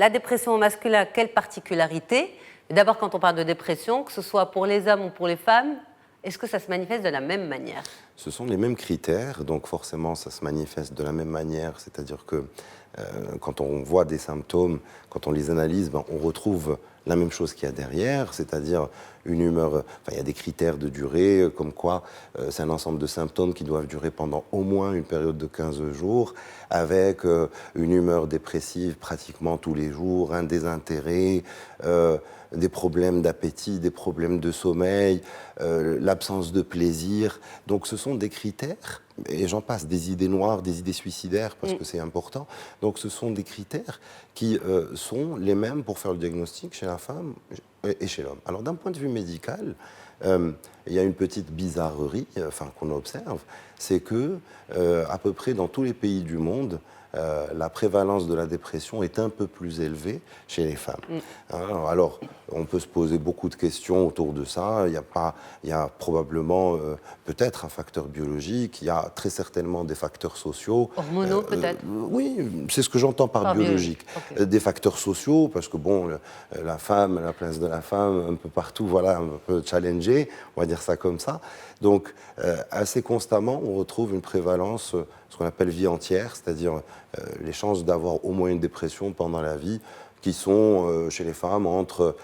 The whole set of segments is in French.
La dépression au masculin, quelle particularité? D'abord, quand on parle de dépression, que ce soit pour les hommes ou pour les femmes, est-ce que ça se manifeste de la même manière? Ce sont les mêmes critères, donc forcément ça se manifeste de la même manière, c'est-à-dire que quand on voit des symptômes, quand on les analyse, ben, on retrouve la même chose qu'il y a derrière, c'est-à-dire une humeur, enfin il y a des critères de durée, comme quoi c'est un ensemble de symptômes qui doivent durer pendant au moins une période de 15 jours, avec une humeur dépressive pratiquement tous les jours, un désintérêt, des problèmes d'appétit, des problèmes de sommeil, l'absence de plaisir. Donc ce sont des critères, et j'en passe, des idées noires, des idées suicidaires, parce que c'est important. Donc ce sont des critères qui sont les mêmes pour faire le diagnostic chez la femme et chez l'homme. Alors d'un point de vue médical, il y a une petite bizarrerie qu'on observe, c'est que à peu près dans tous les pays du monde, la prévalence de la dépression est un peu plus élevée chez les femmes. Alors, on peut se poser beaucoup de questions autour de ça. Il y a probablement peut-être un facteur biologique, il y a très certainement des facteurs sociaux. Hormonaux, peut-être? Oui, c'est ce que j'entends par biologique. Okay. Des facteurs sociaux, parce que bon, la femme, la place de la femme, un peu partout, voilà, un peu challengée, on va dire ça comme ça. Donc, assez constamment, on retrouve une prévalence, ce qu'on appelle vie entière, c'est-à-dire les chances d'avoir au moins une dépression pendant la vie, qui sont chez les femmes entre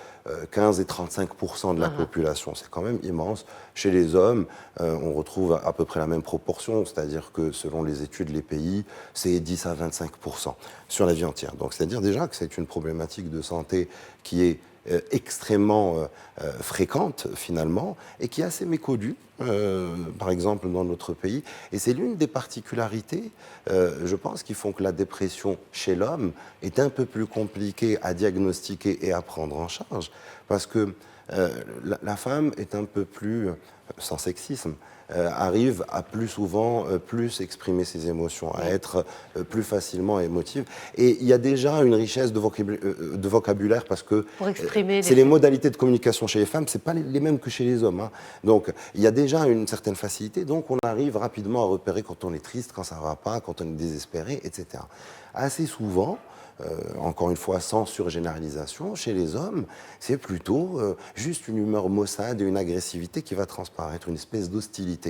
15 et 35% de la population. C'est quand même immense. Chez les hommes, on retrouve à peu près la même proportion, c'est-à-dire que selon les études, les pays, c'est 10 à 25% sur la vie entière. Donc c'est-à-dire déjà que c'est une problématique de santé qui est extrêmement fréquente finalement et qui est assez méconnue, par exemple dans notre pays. Et c'est l'une des particularités, je pense, qui font que la dépression chez l'homme est un peu plus compliquée à diagnostiquer et à prendre en charge, parce que la femme est un peu plus, sans sexisme, arrive à plus souvent plus exprimer ses émotions, à être plus facilement émotive. Et il y a déjà une richesse de vocabulaire parce que c'est les modalités de communication chez les femmes, c'est pas les mêmes que chez les hommes. Hein. Donc il y a déjà une certaine facilité, donc on arrive rapidement à repérer quand on est triste, quand ça va pas, quand on est désespéré, etc. Assez souvent, encore une fois sans surgénéralisation, chez les hommes, c'est plutôt juste une humeur maussade et une agressivité qui va transparaître, une espèce d'hostilité.